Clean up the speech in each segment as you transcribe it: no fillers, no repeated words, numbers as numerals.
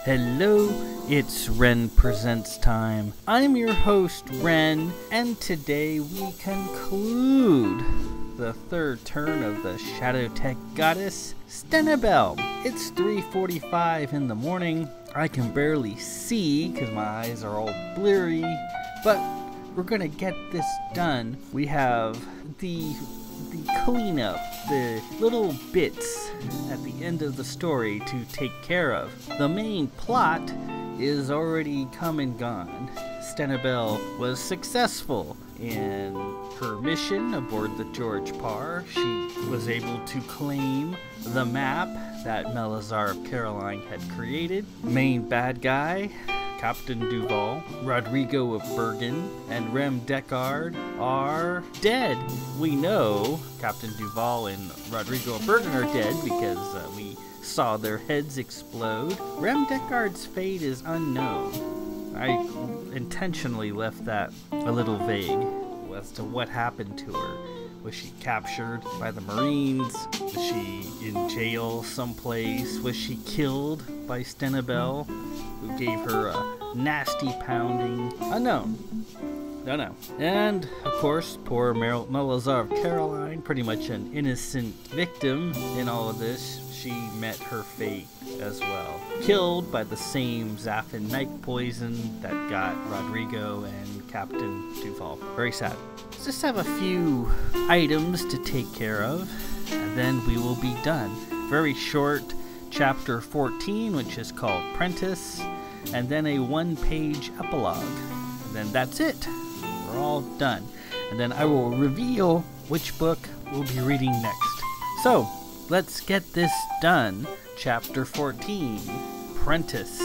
Hello, it's Ren Presents time. I'm your host, Ren, and today we conclude the third turn of the Shadow Tech goddess, Stenibelle. It's 3:45 in the morning. I can barely see because my eyes are all blurry, but we're gonna get this done. We have the cleanup, the little bits at the end of the story to take care of. The main plot is already come and gone. Stenibelle was successful in her mission aboard the George Parr. She was able to claim the map that Melazar of Caroline had created. Main bad guy, Captain Duval, Rodrigo of Bergen, and Rem Deckard are dead. We know Captain Duval and Rodrigo of Bergen are dead because we saw their heads explode. Rem Deckard's fate is unknown. I intentionally left that a little vague as to what happened to her. Was she captured by the Marines? Was she in jail someplace? Was she killed by Stenibelle, who gave her a nasty pounding? Unknown. Don't know. And, of course, poor Melazar of Caroline, pretty much an innocent victim in all of this. She met her fate as well. Killed by the same Zaffin night poison that got Rodrigo and Captain Duval. Very sad. Let's just have a few items to take care of, and then we will be done. Very short chapter 14, which is called Prentiss, and then a one-page epilogue. And then that's it. We're all done. And then I will reveal which book we'll be reading next. So, let's get this done. Chapter 14, Prentiss.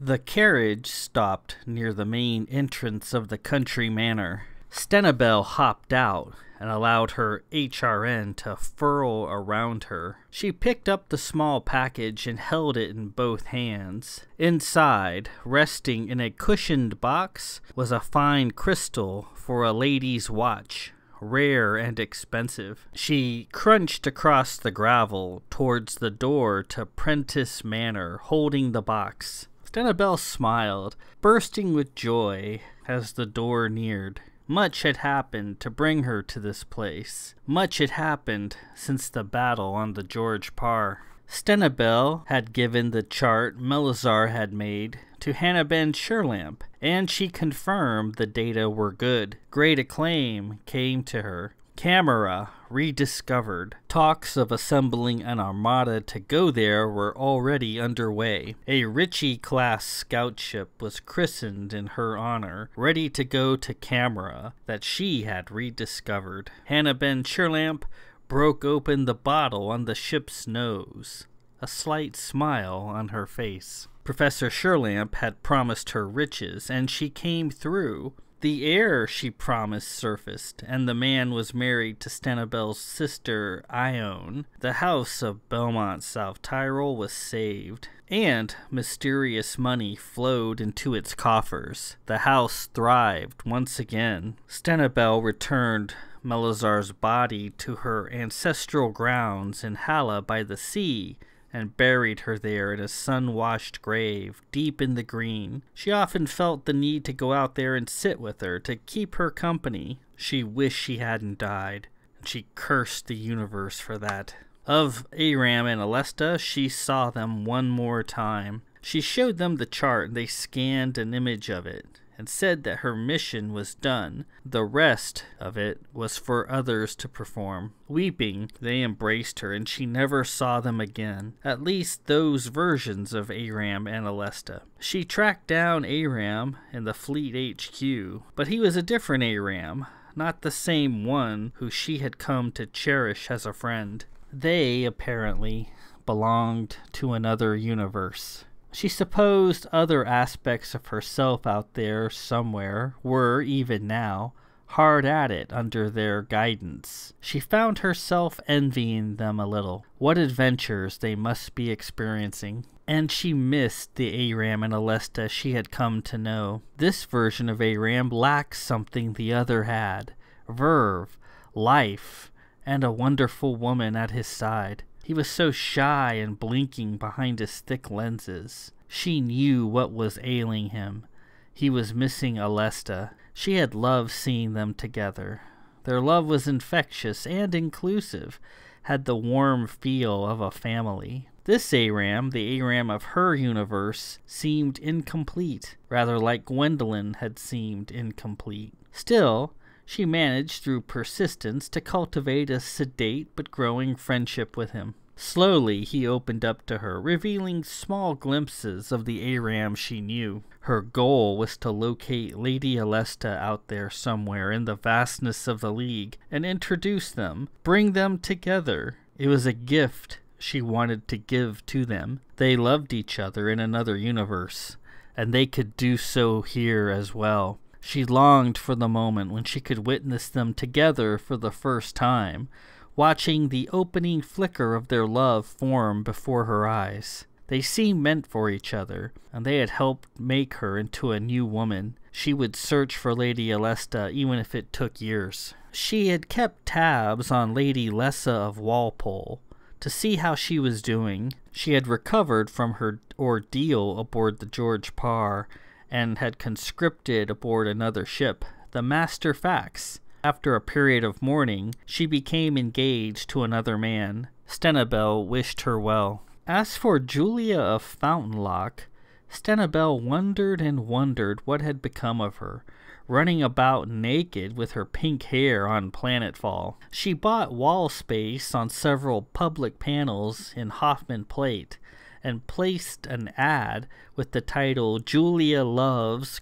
The carriage stopped near the main entrance of the country manor. Stenibelle hopped out and allowed her HRN to furl around her. She picked up the small package and held it in both hands. Inside, resting in a cushioned box, was a fine crystal for a lady's watch. Rare and expensive. She crunched across the gravel towards the door to Prentiss Manor, holding the box. Stenibelle smiled, bursting with joy as the door neared. Much had happened to bring her to this place. Much had happened since the battle on the George Parr. Stenibelle had given the chart Melazar had made to Hannah-Ben Sherlamp, and she confirmed the data were good. Great acclaim came to her. Camera rediscovered. Talks of assembling an armada to go there were already underway. A Ritchie-class scout ship was christened in her honor, ready to go to Camera that she had rediscovered. Hannah-Ben Sherlamp broke open the bottle on the ship's nose, a slight smile on her face. Professor Sherlamp had promised her riches, and she came through. The heir she promised surfaced, and the man was married to Stenibelle's sister, Ione. The house of Belmont, South Tyrol was saved, and mysterious money flowed into its coffers. The house thrived once again. Stenibelle returned Melazar's body to her ancestral grounds in Halla by the sea, and buried her there in a sun-washed grave, deep in the green. She often felt the need to go out there and sit with her, to keep her company. She wished she hadn't died, and she cursed the universe for that. Of Aram and Alesta, she saw them one more time. She showed them the chart, and they scanned an image of it, and said that her mission was done. The rest of it was for others to perform. Weeping, they embraced her, and she never saw them again. At least those versions of Aram and Alesta. She tracked down Aram in the Fleet HQ, but he was a different Aram, not the same one who she had come to cherish as a friend. They, apparently, belonged to another universe. She supposed other aspects of herself out there somewhere were, even now, hard at it under their guidance. She found herself envying them a little. What adventures they must be experiencing. And she missed the Aram and Alesta she had come to know. This version of Aram lacked something the other had: verve, life, and a wonderful woman at his side. He was so shy and blinking behind his thick lenses. She knew what was ailing him. He was missing Alesta. She had loved seeing them together. Their love was infectious and inclusive, had the warm feel of a family. This Aram, the Aram of her universe, seemed incomplete, rather like Gwendolyn had seemed incomplete. Still, she managed through persistence to cultivate a sedate but growing friendship with him. Slowly he opened up to her, revealing small glimpses of the Aram she knew. Her goal was to locate Lady Alesta out there somewhere in the vastness of the League and introduce them, bring them together. It was a gift she wanted to give to them. They loved each other in another universe, and they could do so here as well. She longed for the moment when she could witness them together for the first time, watching the opening flicker of their love form before her eyes. They seemed meant for each other, and they had helped make her into a new woman. She would search for Lady Alesta even if it took years. She had kept tabs on Lady Lessa of Walpole to see how she was doing. She had recovered from her ordeal aboard the George Parr and had conscripted aboard another ship, the Master Fax. After a period of mourning, she became engaged to another man. Stenibelle wished her well. As for Julia of Fountainlock, Stenibelle wondered and wondered what had become of her, running about naked with her pink hair on planetfall. She bought wall space on several public panels in Hoffman Plate, and placed an ad with the title "Julia Loves?"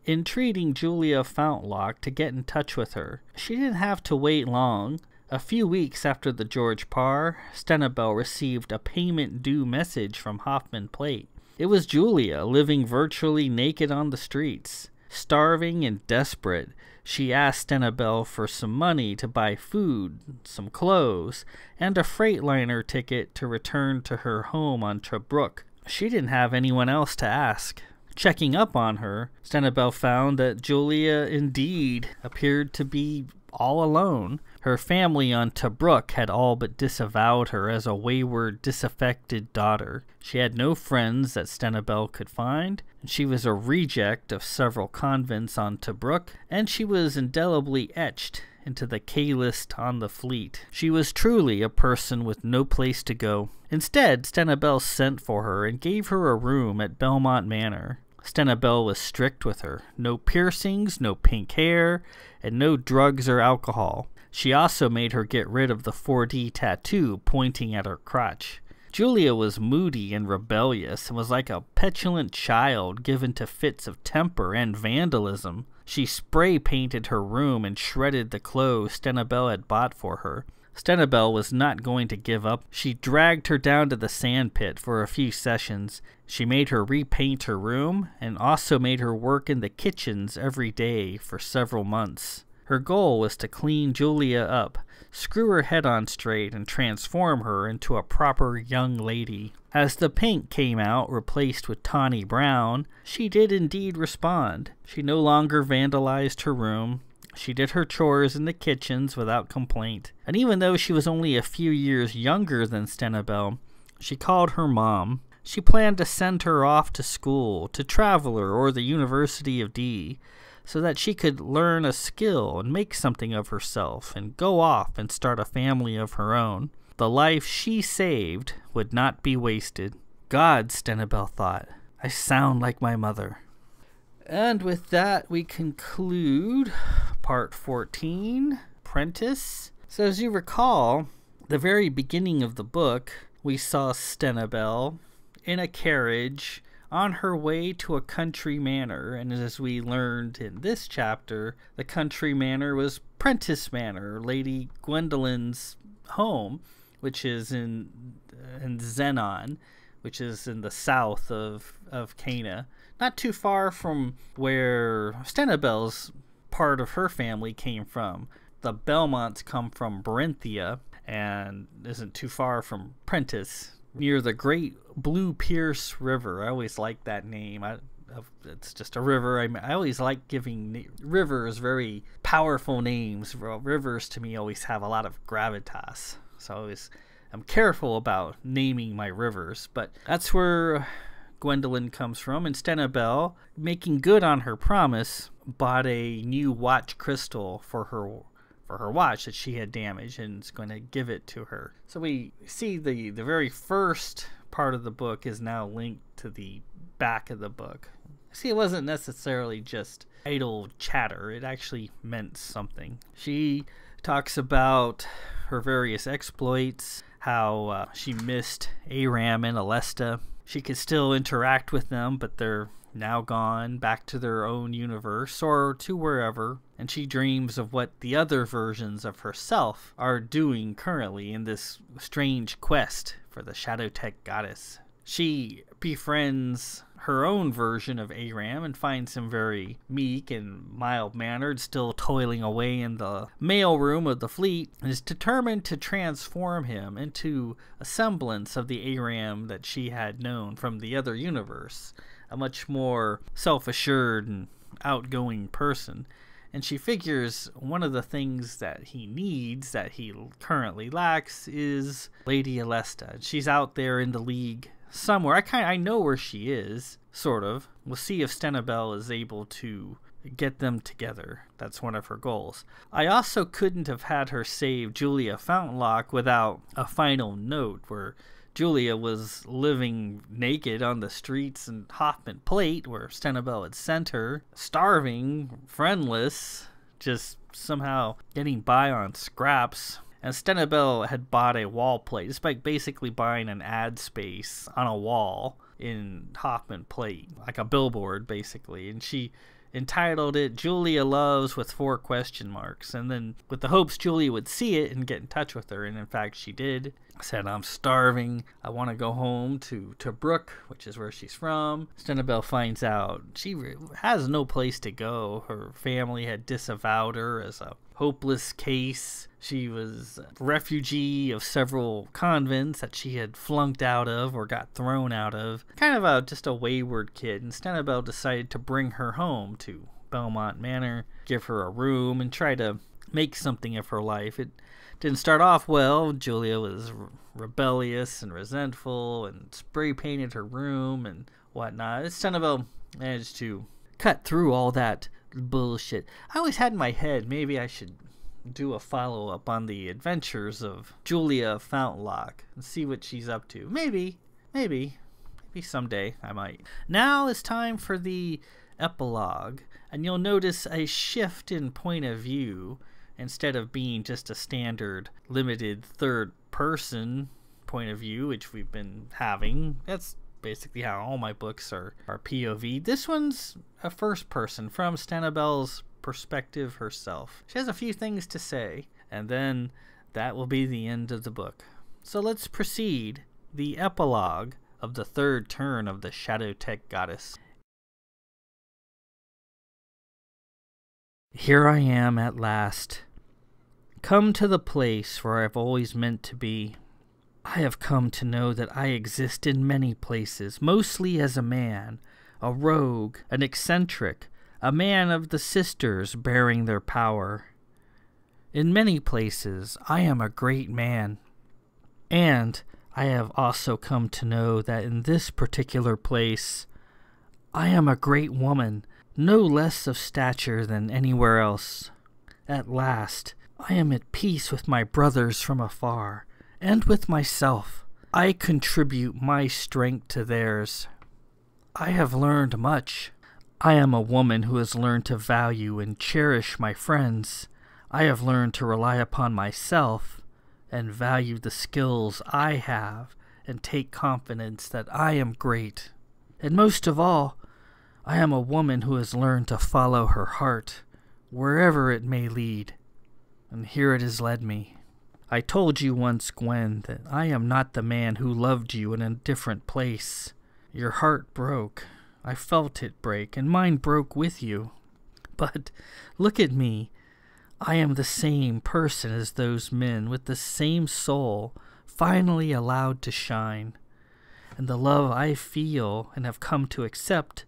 entreating Julia Fountainlock to get in touch with her. She didn't have to wait long. A few weeks after the George Parr, Stenibelle received a payment due message from Hoffman Plate. It was Julia, living virtually naked on the streets. Starving and desperate, she asked Stenibelle for some money to buy food, some clothes, and a Freightliner ticket to return to her home on Tobruk. She didn't have anyone else to ask. Checking up on her, Stenibelle found that Julia indeed appeared to be all alone. Her family on Tobruk had all but disavowed her as a wayward, disaffected daughter. She had no friends that Stenibelle could find, and she was a reject of several convents on Tobruk, and she was indelibly etched into the K-list on the fleet. She was truly a person with no place to go. Instead, Stenibelle sent for her and gave her a room at Belmont Manor. Stenibelle was strict with her. No piercings, no pink hair, and no drugs or alcohol. She also made her get rid of the 4D tattoo pointing at her crotch. Julia was moody and rebellious and was like a petulant child given to fits of temper and vandalism. She spray painted her room and shredded the clothes Stenibelle had bought for her. Stenibelle was not going to give up. She dragged her down to the sandpit for a few sessions. She made her repaint her room and also made her work in the kitchens every day for several months. Her goal was to clean Julia up, screw her head on straight, and transform her into a proper young lady. As the paint came out, replaced with tawny brown, she did indeed respond. She no longer vandalized her room. She did her chores in the kitchens without complaint. And even though she was only a few years younger than Stenibelle, she called her mom. She planned to send her off to school, to Traveller or the University of D, so that she could learn a skill and make something of herself and go off and start a family of her own. The life she saved would not be wasted. God, Stenibelle thought, I sound like my mother. And with that, we conclude part 14, Prentiss. So as you recall, the very beginning of the book, we saw Stenibelle in a carriage on her way to a country manor, and as we learned in this chapter, the country manor was Prentiss Manor, Lady Gwendolyn's home, which is in Zenon, which is in the south of Cana, not too far from where Stenibelle's part of her family came from. The Belmonts come from Berinthia and isn't too far from Prentiss, near the Great Blue Pierce River. I always like that name. It's just a river. I always like giving rivers very powerful names. Rivers to me always have a lot of gravitas. So I'm careful about naming my rivers. But that's where Gwendolyn comes from. And Stenibelle, making good on her promise, bought a new watch crystal for her watch that she had damaged and is going to give it to her. So we see the very first part of the book is now linked to the back of the book. See, it wasn't necessarily just idle chatter. It actually meant something. She talks about her various exploits, how she missed Aram and Alesta. She could still interact with them, but they're now gone back to their own universe or to wherever, and she dreams of what the other versions of herself are doing currently in this strange quest for the Shadowtech goddess. She befriends her own version of Aram and finds him very meek and mild-mannered, still toiling away in the mailroom of the fleet, and is determined to transform him into a semblance of the Aram that she had known from the other universe, a much more self-assured and outgoing person. And she figures one of the things that he needs, that he currently lacks, is Lady Alesta. She's out there in the League somewhere. I know where she is, sort of. We'll see if Stenibelle is able to get them together. That's one of her goals. I also couldn't have had her save Julia Fountainlock without a final note where Julia was living naked on the streets in Hoffman Plate, where Stenibelle had sent her, starving, friendless, just somehow getting by on scraps. And Stenibelle had bought a wall plate. It's like basically buying an ad space on a wall in Hoffman Plate, like a billboard basically. And she entitled it Julia Loves with 4 question marks. And then with the hopes Julia would see it and get in touch with her. And in fact, she did. Said, I'm starving. I want to go home to Brooke, which is where she's from. Stenibelle finds out she has no place to go. Her family had disavowed her as a hopeless case. She was a refugee of several convents that she had flunked out of or got thrown out of. Kind of just a wayward kid. And Stenibelle decided to bring her home to Belmont Manor, give her a room, and try to make something of her life. It didn't start off well. Julia was rebellious and resentful and spray painted her room and whatnot. Stenibelle managed to cut through all that bullshit. I always had in my head maybe I should do a follow-up on the adventures of Julia Fountainlock and see what she's up to. Maybe someday I might. Now it's time for the epilogue, and you'll notice a shift in point of view. Instead of being just a standard limited third person point of view, which we've been having. That's basically how all my books are POV. This one's a first person from Stenibelle's perspective herself. She has a few things to say, and then that will be the end of the book. So let's proceed. The epilogue of the third turn of the Shadowtech goddess. Here I am at last, come to the place where I've always meant to be. I have come to know that I exist in many places, mostly as a man, a rogue, an eccentric, a man of the sisters bearing their power. In many places I am a great man, and I have also come to know that in this particular place I am a great woman, no less of stature than anywhere else. At last, I am at peace with my brothers from afar, and with myself. I contribute my strength to theirs. I have learned much. I am a woman who has learned to value and cherish my friends. I have learned to rely upon myself and value the skills I have and take confidence that I am great. And most of all, I am a woman who has learned to follow her heart, wherever it may lead. And here it has led me. I told you once, Gwen, that I am not the man who loved you in a different place. Your heart broke. I felt it break, and mine broke with you. But look at me. I am the same person as those men, with the same soul, finally allowed to shine. And the love I feel and have come to accept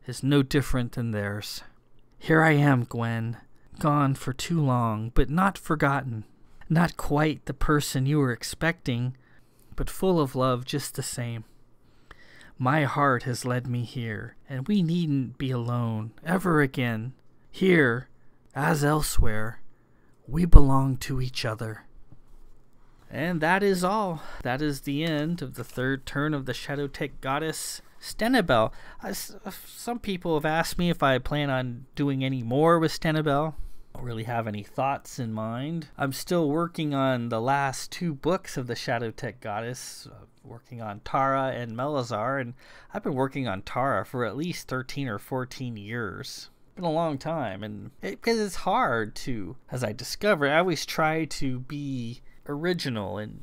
is no different than theirs. Here I am, Gwen, gone for too long, but not forgotten. Not quite the person you were expecting, but full of love just the same. My heart has led me here, and we needn't be alone ever again. Here, as elsewhere, we belong to each other. And that is all. That is the end of the third turn of the Shadowtech goddess, Stenibelle. Some people have asked me if I plan on doing any more with Stenibelle. I don't really have any thoughts in mind. I'm still working on the last 2 books of the Shadowtech goddess, working on Tara and Melazar, and I've been working on Tara for at least 13 or 14 years. It's been a long time, and because it's hard to, as I discovered, I always try to be original and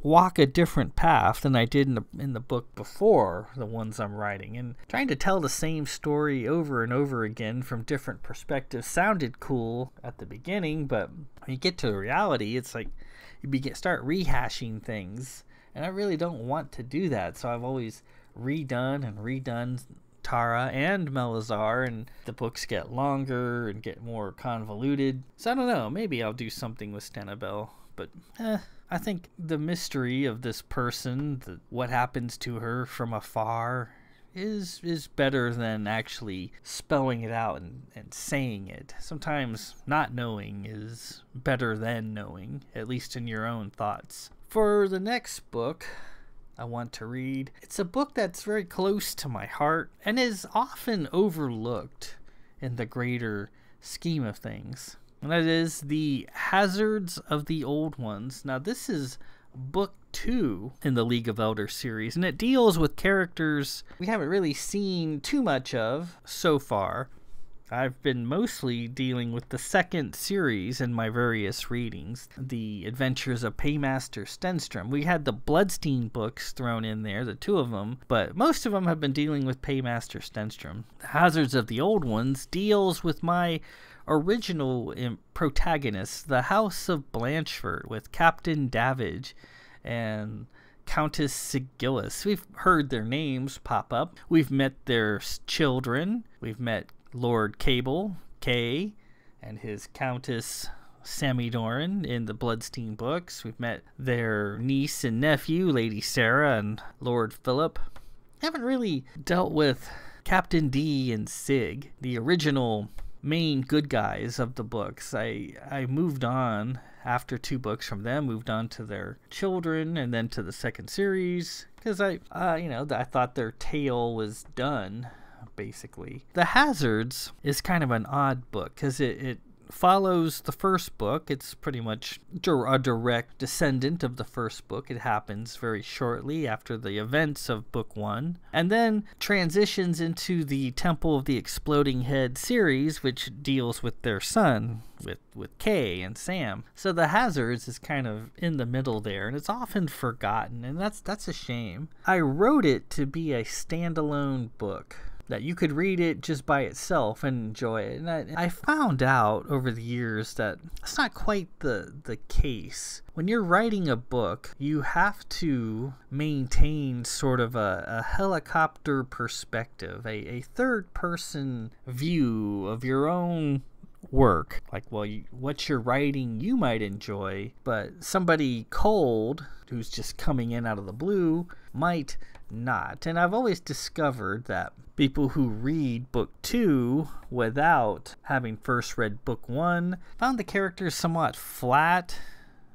walk a different path than I did in the book before, the ones I'm writing, and trying to tell the same story over and over again from different perspectives sounded cool at the beginning, but when you get to the reality, it's like you start rehashing things, and I really don't want to do that. So I've always redone Tara and Melazar, and the books get longer and get more convoluted. So I don't know, maybe I'll do something with Stenibelle, but I think the mystery of this person, what happens to her from afar, is better than actually spelling it out and saying it. Sometimes not knowing is better than knowing, at least in your own thoughts. For the next book I want to read, it's a book that's very close to my heart and is often overlooked in the greater scheme of things. And that is The Hazards of the Old Ones. Now, this is book 2 in the League of Elders series, and it deals with characters we haven't really seen too much of so far. I've been mostly dealing with the second series in my various readings, The Adventures of Paymaster Stenstrom. We had the Bloodstein books thrown in there, the 2 of them, but most of them have been dealing with Paymaster Stenstrom. The Hazards of the Old Ones deals with my original protagonist, the House of Blanchford, with Captain Davidge and Countess Sigillis. We've heard their names pop up. We've met their children. We've met Lord Cable, Kay, and his Countess Sammy Doran in the Bloodstein books. We've met their niece and nephew, Lady Sarah and Lord Philip. Haven't really dealt with Captain D and Sig, the original main good guys of the books. I moved on after 2 books from them, moved on to their children and then to the second series because I thought their tale was done, basically. The Hazards is kind of an odd book because it follows the first book. It's pretty much a direct descendant of the first book. It happens very shortly after the events of book 1, and then transitions into the Temple of the Exploding Head series, which deals with their son, with Kay and Sam. So the Hazards is kind of in the middle there, and it's often forgotten, and that's a shame. I wrote it to be a standalone book that you could read it just by itself and enjoy it. And I found out over the years that it's not quite the case. When you're writing a book, you have to maintain sort of a helicopter perspective, a third-person view of your own work. Like, well, what you're writing you might enjoy, but somebody cold who's just coming in out of the blue might not. And I've always discovered that people who read book 2 without having first read book 1 found the characters somewhat flat,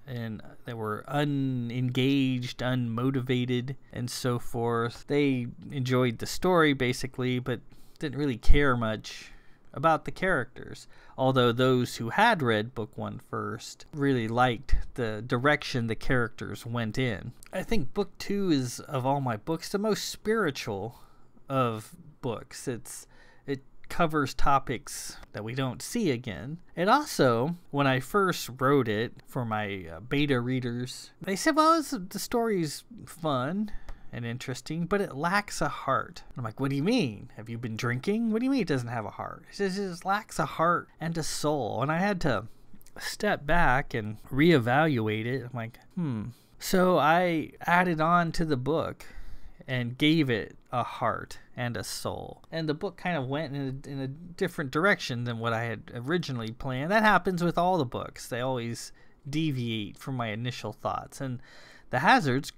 and they were unengaged, unmotivated, and so forth. They enjoyed the story basically, but didn't really care much about the characters, although those who had read book 1 first really liked the direction the characters went in. I think book 2 is, of all my books, the most spiritual of books. It covers topics that we don't see again. It also, when I first wrote it for my beta readers, they said, well, the story's fun. and interesting, but it lacks a heart. I'm like, what do you mean? Have you been drinking? What do you mean it doesn't have a heart? It says it just lacks a heart and a soul. And I had to step back and reevaluate it. I'm like, So I added on to the book and gave it a heart and a soul. And the book kind of went in a different direction than what I had originally planned. That happens with all the books. They always deviate from my initial thoughts. And The Hazards,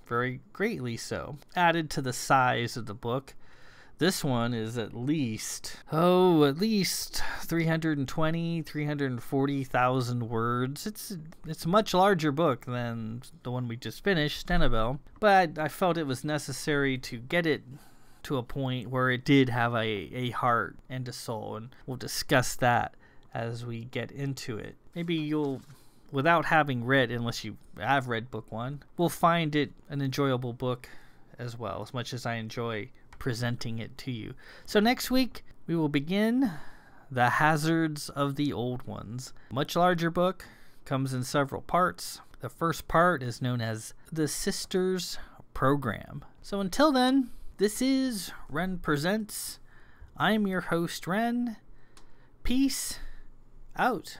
very greatly so, added to the size of the book. This one is at least 320, 340,000 words. It's a much larger book than the one we just finished, Stenibelle, but I felt it was necessary to get it to a point where it did have a heart and a soul, and we'll discuss that as we get into it. Maybe you'll, without having read, unless you have read book one, will find it an enjoyable book as well, as much as I enjoy presenting it to you. So next week we will begin The Hazards of the Old Ones. Much larger book, comes in several parts. The first part is known as the Sisters Program. So until then, this is Ren Presents. I'm your host, Ren. Peace out.